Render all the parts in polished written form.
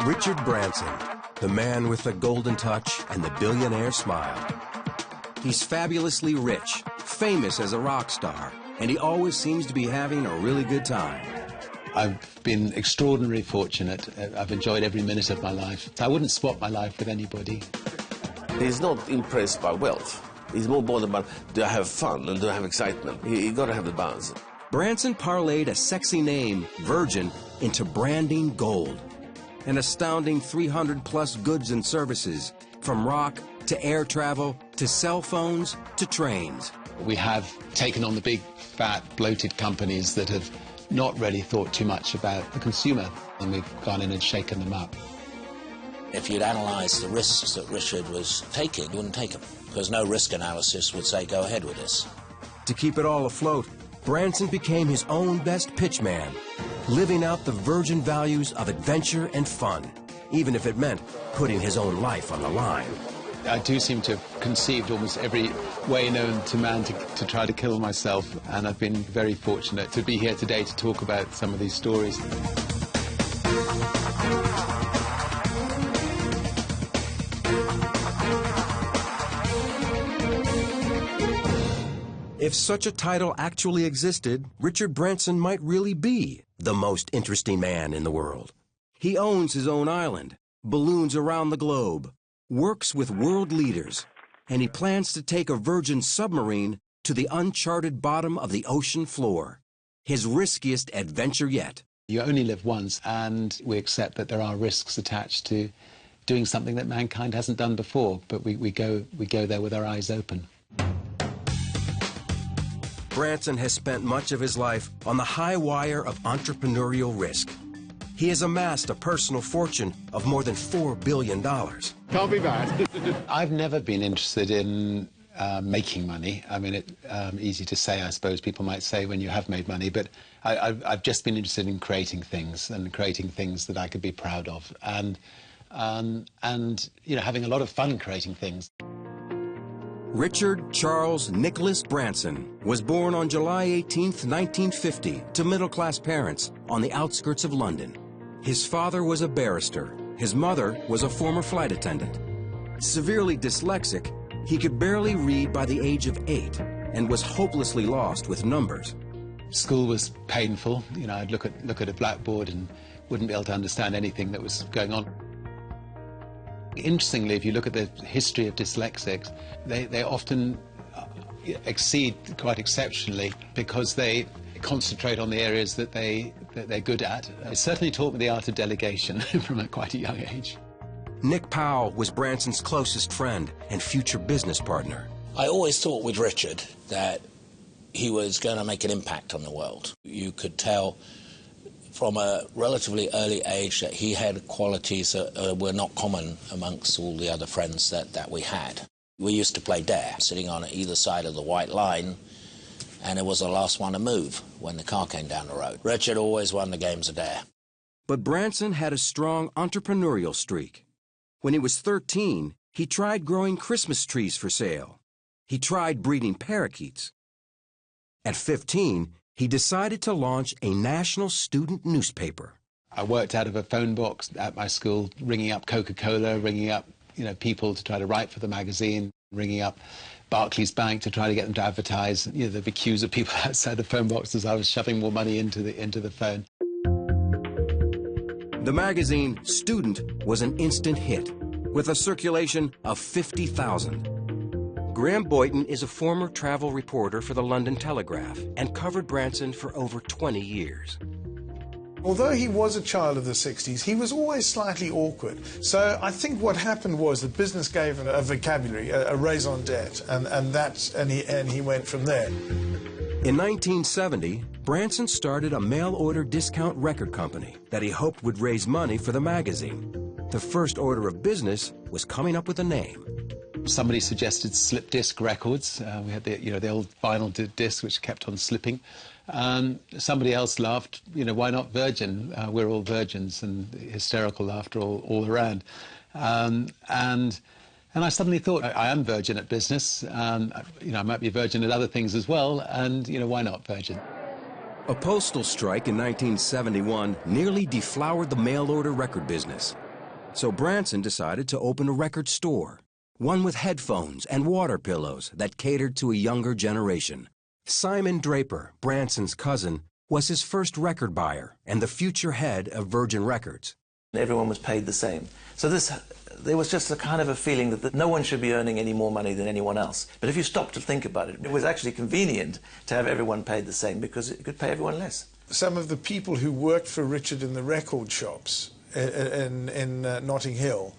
Richard Branson, the man with the golden touch and the billionaire smile. He's fabulously rich, famous as a rock star, and he always seems to be having a really good time. I've been extraordinarily fortunate. I've enjoyed every minute of my life. I wouldn't swap my life with anybody. He's not impressed by wealth. He's more bothered about, do I have fun and do I have excitement? You got to have the balance. Branson parlayed a sexy name, Virgin, into branding gold. An astounding 300-plus goods and services, from rock to air travel to cell phones to trains. We have taken on the big, fat, bloated companies that have not really thought too much about the consumer, and we've gone in and shaken them up. If you'd analysed the risks that Richard was taking, you wouldn't take them, because no risk analysis would say, go ahead with this. To keep it all afloat, Branson became his own best pitchman, living out the Virgin values of adventure and fun, even if it meant putting his own life on the line. I do seem to have conceived almost every way known to man to try to kill myself, and I've been very fortunate to be here today to talk about some of these stories. If such a title actually existed, Richard Branson might really be the most interesting man in the world. He owns his own island, balloons around the globe, works with world leaders, and he plans to take a Virgin submarine to the uncharted bottom of the ocean floor. His riskiest adventure yet. You only live once, and we accept that there are risks attached to doing something that mankind hasn't done before, but we go there with our eyes open. Branson has spent much of his life on the high wire of entrepreneurial risk. He has amassed a personal fortune of more than $4 billion. Can't be bad. I've never been interested in making money. I mean, it's easy to say, I suppose people might say, when you have made money, but I've just been interested in creating things, and creating things that I could be proud of, and you know, having a lot of fun creating things. Richard Charles Nicholas Branson was born on July 18, 1950, to middle-class parents on the outskirts of London. His father was a barrister. His mother was a former flight attendant. Severely dyslexic, he could barely read by the age of 8 and was hopelessly lost with numbers. School was painful. You know, I'd look at a blackboard and wouldn't be able to understand anything that was going on. Interestingly, if you look at the history of dyslexics, they often exceed quite exceptionally because they concentrate on the areas that they're good at. It certainly taught me the art of delegation from quite a young age. Nick Powell was Branson's closest friend and future business partner. I always thought with Richard that he was going to make an impact on the world. You could tell from a relatively early age that he had qualities that were not common amongst all the other friends that we had. We used to play dare, sitting on either side of the white line, and it was the last one to move when the car came down the road. Richard always won the games of dare. But Branson had a strong entrepreneurial streak. When he was 13, he tried growing Christmas trees for sale. He tried breeding parakeets. At 15, he decided to launch a national student newspaper. I worked out of a phone box at my school, ringing up Coca-Cola, ringing up, you know, people to try to write for the magazine, ringing up Barclays Bank to try to get them to advertise. You know, there'd be queues of people outside the phone box as I was shoving more money into the phone. The magazine Student was an instant hit, with a circulation of 50,000. Graham Boyton is a former travel reporter for the London Telegraph and covered Branson for over 20 years. Although he was a child of the 60s, he was always slightly awkward. So I think what happened was that business gave him a vocabulary, a raison d'etre, and he went from there. In 1970, Branson started a mail-order discount record company that he hoped would raise money for the magazine. The first order of business was coming up with a name. Somebody suggested slip disc records. We had the old vinyl disc which kept on slipping. Somebody else laughed, you know, why not Virgin? We're all virgins, and hysterical laughter all around. And I suddenly thought, I am Virgin at business. You know, I might be Virgin at other things as well, and, you know, why not Virgin? A postal strike in 1971 nearly deflowered the mail-order record business. So Branson decided to open a record store, one with headphones and water pillows that catered to a younger generation. Simon Draper, Branson's cousin, was his first record buyer and the future head of Virgin Records. Everyone was paid the same. So there was just a kind of a feeling that no one should be earning any more money than anyone else. But if you stop to think about it, it was actually convenient to have everyone paid the same because it could pay everyone less. Some of the people who worked for Richard in the record shops in Notting Hill,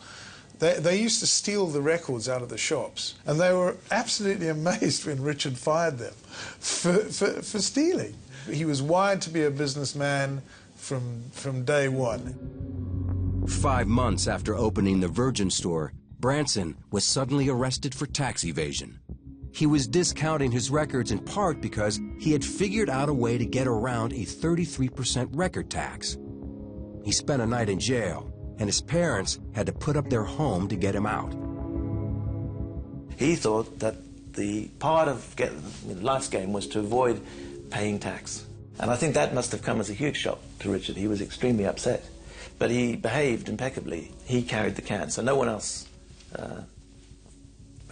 they used to steal the records out of the shops, and they were absolutely amazed when Richard fired them for stealing. He was wired to be a businessman from day one. 5 months after opening the Virgin store, Branson was suddenly arrested for tax evasion. He was discounting his records in part because he had figured out a way to get around a 33% record tax. He spent a night in jail, and his parents had to put up their home to get him out. He thought that the part of life's game was to avoid paying tax. And I think that must have come as a huge shock to Richard. He was extremely upset. But he behaved impeccably. He carried the can, so no one else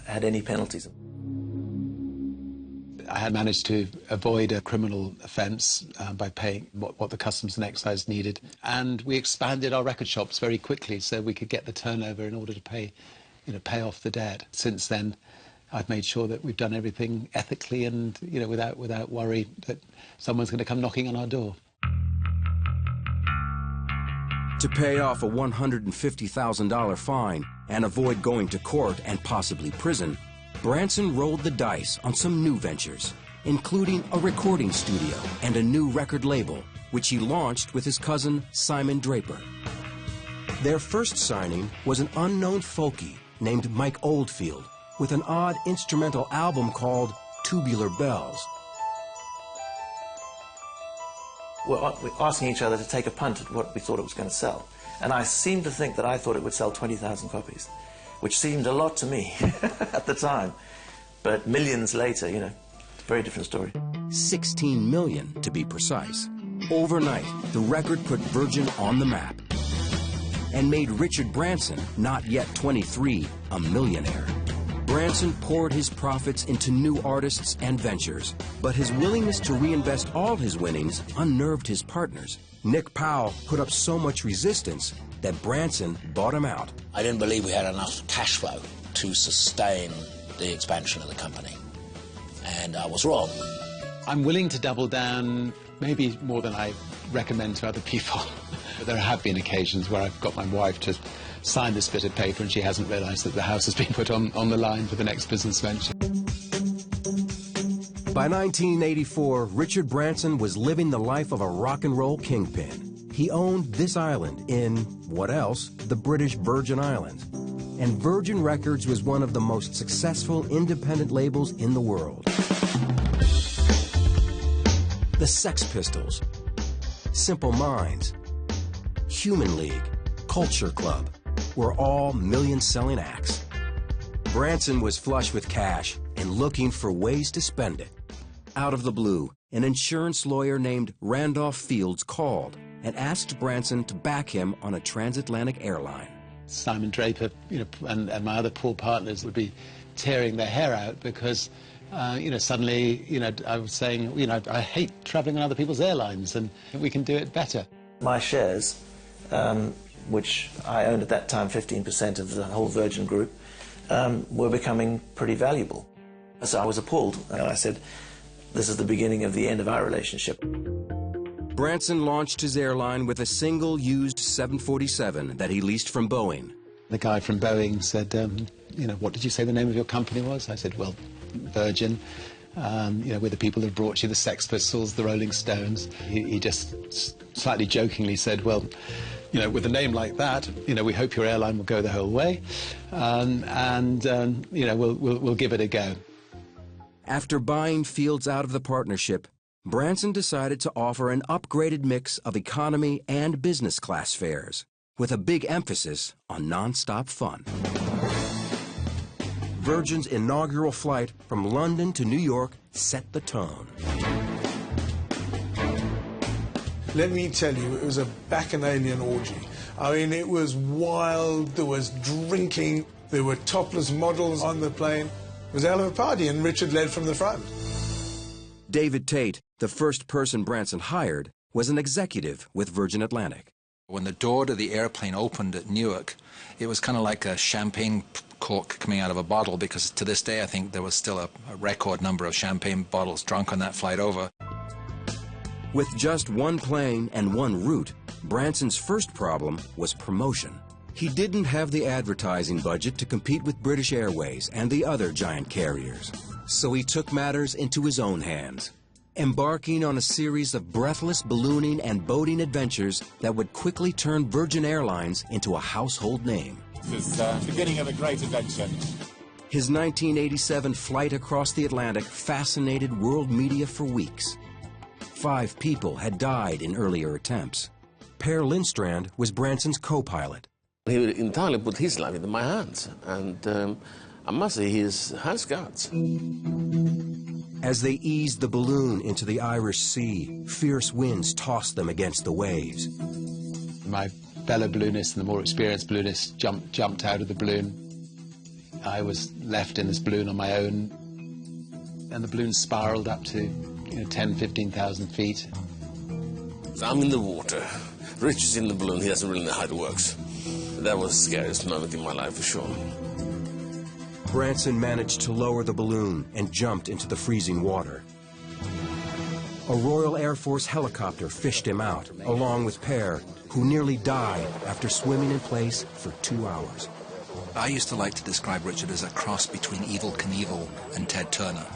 had any penalties. I had managed to avoid a criminal offence by paying what the Customs and Excise needed. And we expanded our record shops very quickly so we could get the turnover in order to pay off the debt. Since then, I've made sure that we've done everything ethically and without worry that someone's going to come knocking on our door. To pay off a $150,000 fine and avoid going to court and possibly prison, Branson rolled the dice on some new ventures, including a recording studio and a new record label, which he launched with his cousin Simon Draper. Their first signing was an unknown folkie named Mike Oldfield, with an odd instrumental album called Tubular Bells. We're asking each other to take a punt at what we thought it was going to sell. And I seem to think that I thought it would sell 20,000 copies, which seemed a lot to me at the time. But millions later, very different story. 16 million, to be precise. Overnight, the record put Virgin on the map and made Richard Branson, not yet 23, a millionaire. Branson poured his profits into new artists and ventures, but his willingness to reinvest all his winnings unnerved his partners. Nick Powell put up so much resistance that Branson bought him out. I didn't believe we had enough cash flow to sustain the expansion of the company, and I was wrong. I'm willing to double down, maybe more than I recommend to other people. But there have been occasions where I've got my wife to sign this bit of paper and she hasn't realised that the house has been put on the line for the next business venture. By 1984, Richard Branson was living the life of a rock and roll kingpin. He owned this island in, what else, the British Virgin Islands. And Virgin Records was one of the most successful independent labels in the world. The Sex Pistols, Simple Minds, Human League, Culture Club were all million-selling acts. Branson was flush with cash and looking for ways to spend it. Out of the blue, an insurance lawyer named Randolph Fields called and asked Branson to back him on a transatlantic airline. Simon Draper, and my other poor partners would be tearing their hair out because, suddenly, I was saying, I hate travelling on other people's airlines and we can do it better. My shares, which I owned at that time 15% of the whole Virgin Group, were becoming pretty valuable. So I was appalled, and I said, this is the beginning of the end of our relationship. Branson launched his airline with a single used 747 that he leased from Boeing. The guy from Boeing said, what did you say the name of your company was? I said, well, Virgin. We're the people who brought you the Sex Pistols, the Rolling Stones. He just slightly jokingly said, well, with a name like that, we hope your airline will go the whole way, we'll give it a go. After buying Fields out of the partnership, Branson decided to offer an upgraded mix of economy and business class fares, with a big emphasis on non-stop fun. Virgin's inaugural flight from London to New York set the tone. Let me tell you, it was a bacchanalian orgy. I mean, it was wild, there was drinking, there were topless models on the plane. It was a hell of a party, and Richard led from the front. David Tate, the first person Branson hired, was an executive with Virgin Atlantic. When the door to the airplane opened at Newark, it was kind of like a champagne cork coming out of a bottle, because to this day I think there was still a record number of champagne bottles drunk on that flight over. With just one plane and one route, Branson's first problem was promotion. He didn't have the advertising budget to compete with British Airways and the other giant carriers. So he took matters into his own hands, embarking on a series of breathless ballooning and boating adventures that would quickly turn Virgin Airlines into a household name. This is the beginning of a great adventure. His 1987 flight across the Atlantic fascinated world media for weeks. 5 people had died in earlier attempts. Per Lindstrand was Branson's co-pilot. He entirely put his life into my hands, and I must say he has guts. As they eased the balloon into the Irish Sea, fierce winds tossed them against the waves. My fellow balloonists and the more experienced balloonists jumped out of the balloon. I was left in this balloon on my own, and the balloon spiraled up to 10, 15,000 feet. So I'm in the water. Richard's in the balloon. He doesn't really know how it works. That was the scariest moment in my life, for sure. Branson managed to lower the balloon and jumped into the freezing water. A Royal Air Force helicopter fished him out, along with Per, who nearly died after swimming in place for 2 hours. I used to like to describe Richard as a cross between Evel Knievel and Ted Turner.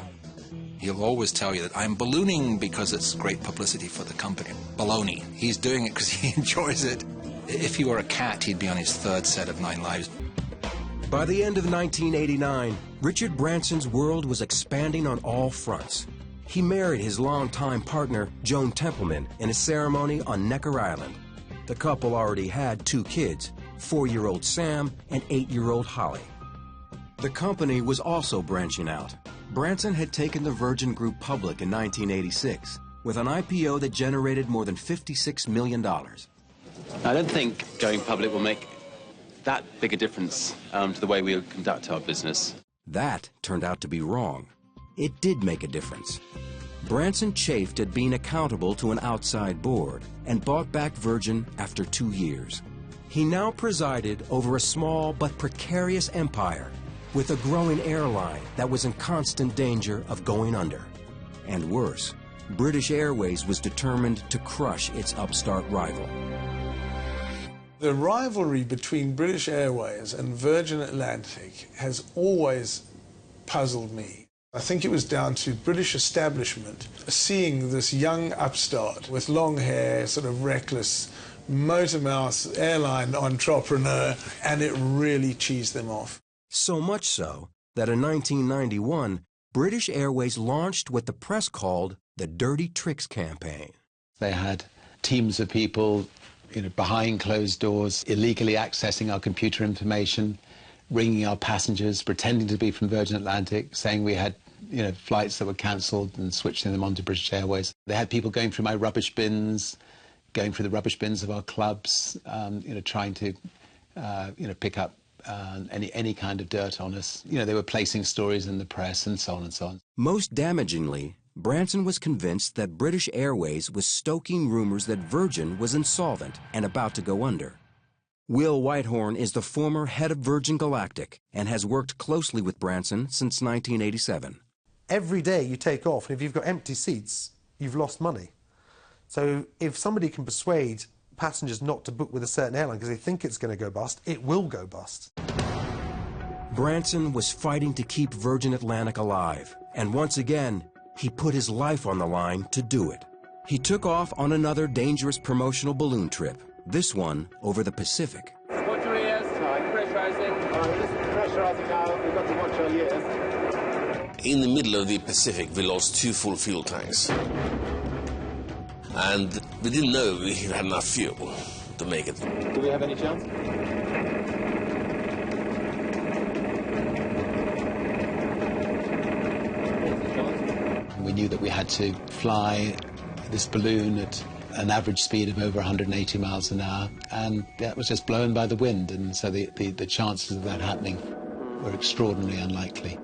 He'll always tell you that I'm ballooning because it's great publicity for the company. Baloney. He's doing it because he enjoys it. If he were a cat, he'd be on his 3rd set of 9 lives. By the end of 1989, Richard Branson's world was expanding on all fronts. He married his longtime partner, Joan Templeman, in a ceremony on Necker Island. The couple already had 2 kids, 4-year-old Sam and 8-year-old Holly. The company was also branching out. Branson had taken the Virgin Group public in 1986 with an IPO that generated more than $56 million. I don't think going public will make that big a difference to the way we conduct our business. That turned out to be wrong. It did make a difference. Branson chafed at being accountable to an outside board and bought back Virgin after 2 years. He now presided over a small but precarious empire with a growing airline that was in constant danger of going under. And worse, British Airways was determined to crush its upstart rival. The rivalry between British Airways and Virgin Atlantic has always puzzled me. I think it was down to British establishment seeing this young upstart with long hair, sort of reckless, motor mouth airline entrepreneur, and it really cheesed them off. So much so that in 1991, British Airways launched what the press called the Dirty Tricks campaign. They had teams of people behind closed doors, illegally accessing our computer information, ringing our passengers, pretending to be from Virgin Atlantic, saying we had flights that were cancelled and switching them onto British Airways. They had people going through my rubbish bins, going through the rubbish bins of our clubs, trying to pick up any kind of dirt on us. They were placing stories in the press and so on and so on. Most damagingly, Branson was convinced that British Airways was stoking rumors that Virgin was insolvent and about to go under. Will Whitehorn is the former head of Virgin Galactic and has worked closely with Branson since 1987. Every day you take off, and if you've got empty seats, you've lost money. So if somebody can persuade passengers not to book with a certain airline because they think it's going to go bust, it will go bust. Branson was fighting to keep Virgin Atlantic alive, and once again, he put his life on the line to do it. He took off on another dangerous promotional balloon trip, this one over the Pacific. Watch your ears, pressurising. Just pressurising now, we've got to watch our ears. In the middle of the Pacific, we lost 2 full fuel tanks. And we didn't know we had enough fuel to make it. Do we have any chance? We knew that we had to fly this balloon at an average speed of over 180 miles an hour, and that was just blown by the wind, and so the chances of that happening were extraordinarily unlikely.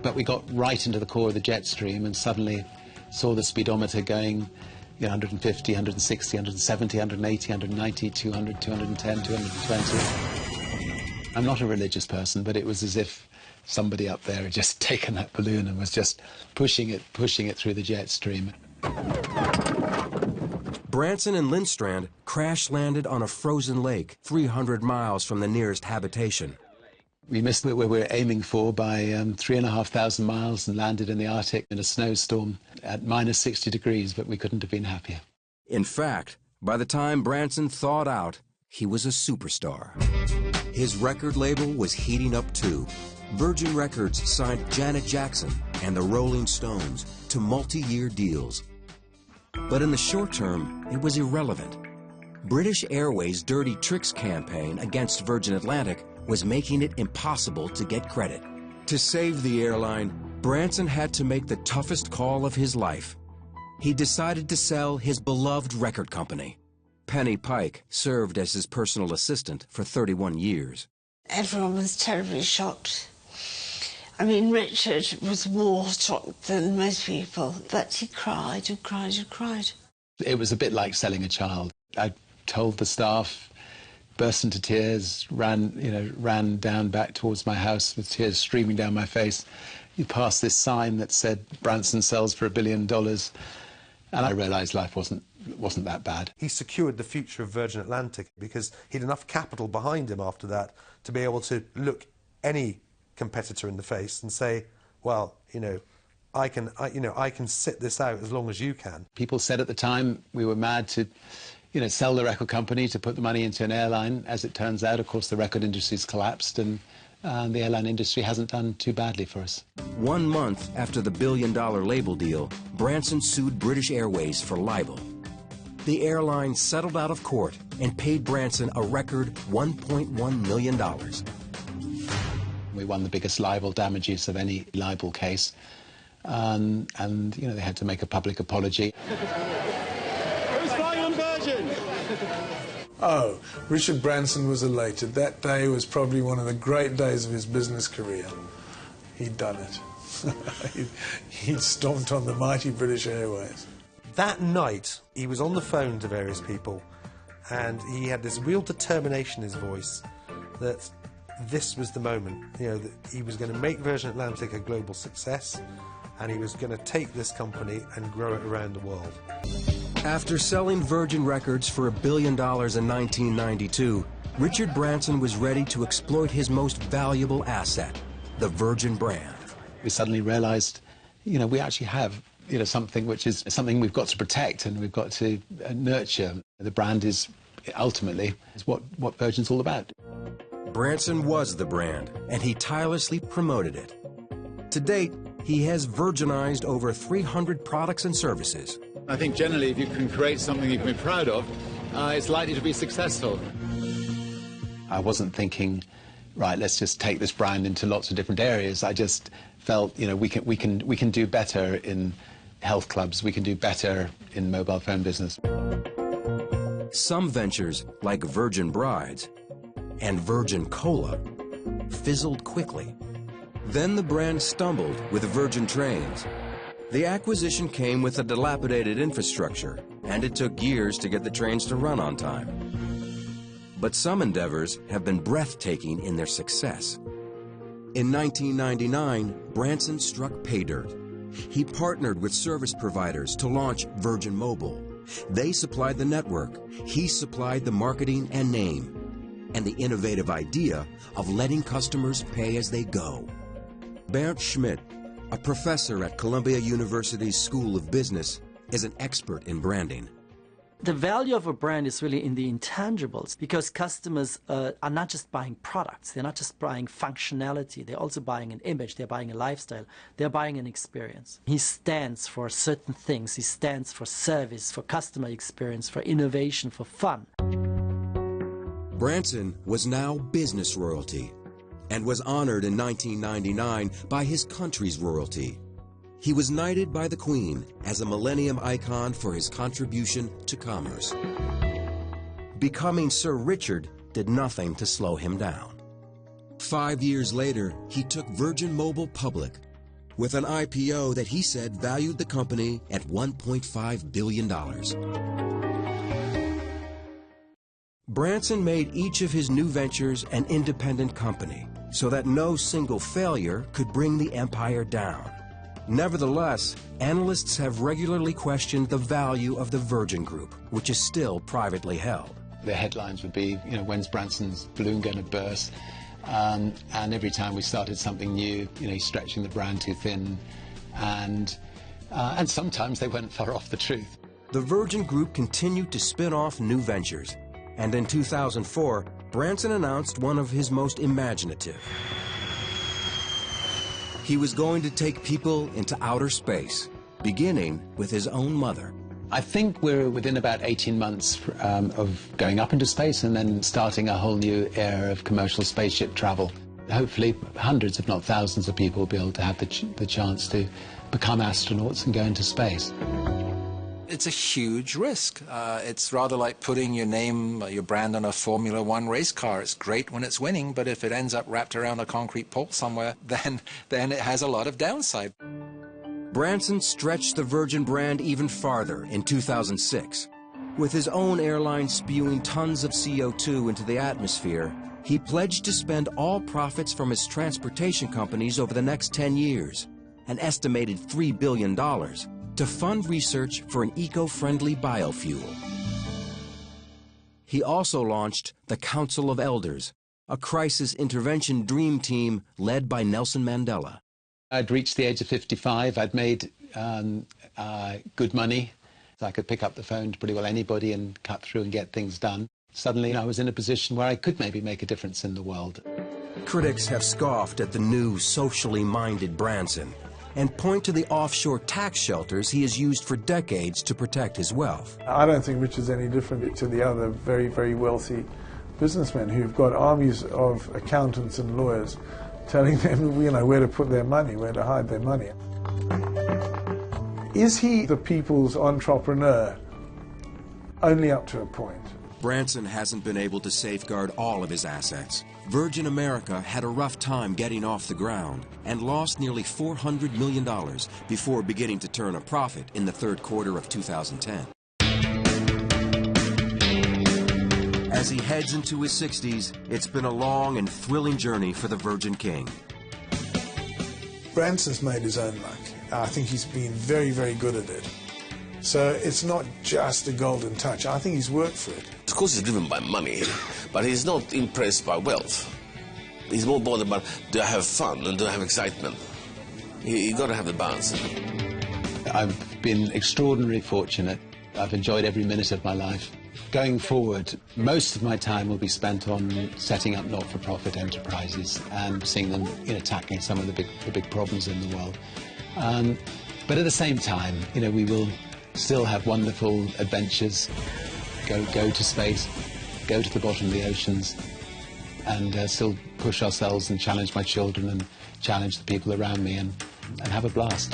But we got right into the core of the jet stream and suddenly saw the speedometer going 150, 160, 170, 180, 190, 200, 210, 220. I'm not a religious person, but it was as if somebody up there had just taken that balloon and was just pushing it through the jet stream. Branson and Lindstrand crash-landed on a frozen lake 300 miles from the nearest habitation. We missed what we were aiming for by 3,500 miles and landed in the Arctic in a snowstorm at minus 60 degrees, but we couldn't have been happier. In fact, by the time Branson thawed out, he was a superstar. His record label was heating up too. Virgin Records signed Janet Jackson and the Rolling Stones to multi-year deals. But in the short term, it was irrelevant. British Airways' Dirty Tricks campaign against Virgin Atlantic was making it impossible to get credit. To save the airline, Branson had to make the toughest call of his life. He decided to sell his beloved record company. Penny Pike served as his personal assistant for 31 years. Everyone was terribly shocked. I mean, Richard was more shocked than most people, but he cried and cried and cried. It was a bit like selling a child. I told the staff, burst into tears, ran down back towards my house with tears streaming down my face. You passed this sign that said Branson sells for $1 billion, and I realised life wasn't that bad. He secured the future of Virgin Atlantic because he had enough capital behind him after that to be able to look any competitor in the face and say, well, I can sit this out as long as you can. People said at the time we were mad to sell the record company to put the money into an airline. As it turns out, of course, the record industry's collapsed and the airline industry hasn't done too badly for us. 1 month after the $1 billion label deal, Branson sued British Airways for libel. The airline settled out of court and paid Branson a record $1.1 million. We won the biggest libel damages of any libel case, and they had to make a public apology. Oh, Richard Branson was elated. That day was probably one of the great days of his business career. He'd done it. He'd stomped on the mighty British Airways. That night, he was on the phone to various people, and he had this real determination in his voice that this was the moment, that he was going to make Virgin Atlantic a global success, and he was going to take this company and grow it around the world. After selling Virgin Records for $1 billion in 1992, Richard Branson was ready to exploit his most valuable asset, the Virgin brand. We suddenly realized, we actually have, something which is something we've got to protect and we've got to nurture. The brand is ultimately what Virgin's all about. Branson was the brand, and he tirelessly promoted it. To date, he has Virginized over 300 products and services. I think generally if you can create something you can be proud of, it's likely to be successful. I wasn't thinking, right, let's just take this brand into lots of different areas. I just felt, we can do better in health clubs, we can do better in mobile phone business. Some ventures, like Virgin Brides and Virgin Cola, fizzled quickly. Then the brand stumbled with Virgin Trains. The acquisition came with a dilapidated infrastructure, and it took years to get the trains to run on time. But some endeavors have been breathtaking in their success. In 1999, Branson struck pay dirt. He partnered with service providers to launch Virgin Mobile. They supplied the network, he supplied the marketing and name, and the innovative idea of letting customers pay as they go. Bernd Schmidt, a professor at Columbia University's School of Business, is an expert in branding. The value of a brand is really in the intangibles, because customers are not just buying products, they're not just buying functionality, they're also buying an image, they're buying a lifestyle, they're buying an experience. He stands for certain things, he stands for service, for customer experience, for innovation, for fun. Branson was now business royalty and was honored in 1999 by his country's royalty. he was knighted by the Queen as a millennium icon for his contribution to commerce. Becoming Sir Richard did nothing to slow him down. 5 years later, he took Virgin Mobile public with an IPO that he said valued the company at $1.5 billion. Branson made each of his new ventures an independent company so that no single failure could bring the empire down. Nevertheless, analysts have regularly questioned the value of the Virgin Group, which is still privately held. The headlines would be, you know, when's Branson's balloon going to burst? And every time we started something new, you know, stretching the brand too thin, and sometimes they weren't far off the truth. The Virgin Group continued to spin off new ventures, and in 2004, Branson announced one of his most imaginative. He was going to take people into outer space, beginning with his own mother. I think we're within about 18 months of going up into space and then starting a whole new era of commercial spaceship travel. Hopefully hundreds, if not thousands of people will be able to have the chance to become astronauts and go into space. It's a huge risk. It's rather like putting your name, your brand on a Formula One race car. It's great when it's winning, but if it ends up wrapped around a concrete pole somewhere, then it has a lot of downside. Branson stretched the Virgin brand even farther in 2006. With his own airline spewing tons of CO2 into the atmosphere, he pledged to spend all profits from his transportation companies over the next 10 years, an estimated $3 billion, to fund research for an eco-friendly biofuel. He also launched the Council of Elders, a crisis intervention dream team led by Nelson Mandela. I'd reached the age of 55. I'd made good money. So I could pick up the phone to pretty well anybody and cut through and get things done. Suddenly I was in a position where I could maybe make a difference in the world. Critics have scoffed at the new socially minded Branson and point to the offshore tax shelters he has used for decades to protect his wealth. I don't think Richard's any different to the other very, very wealthy businessmen who've got armies of accountants and lawyers telling them, you know, where to put their money, where to hide their money. Is he the people's entrepreneur? Only up to a point. Branson hasn't been able to safeguard all of his assets. Virgin America had a rough time getting off the ground and lost nearly $400 million before beginning to turn a profit in the third quarter of 2010. As he heads into his 60s, it's been a long and thrilling journey for the Virgin King. Branson's made his own luck. I think he's been very, very good at it. So it's not just a golden touch. I think he's worked for it. Of course he's driven by money, but he's not impressed by wealth. He's more bothered about, do I have fun and do I have excitement? You've got to have the balance. I've been extraordinarily fortunate. I've enjoyed every minute of my life. Going forward, most of my time will be spent on setting up not-for-profit enterprises and seeing them, you know, tackling some of the big problems in the world. But at the same time, you know, we will still have wonderful adventures, go to space, go to the bottom of the oceans, and still push ourselves and challenge my children and challenge the people around me and have a blast.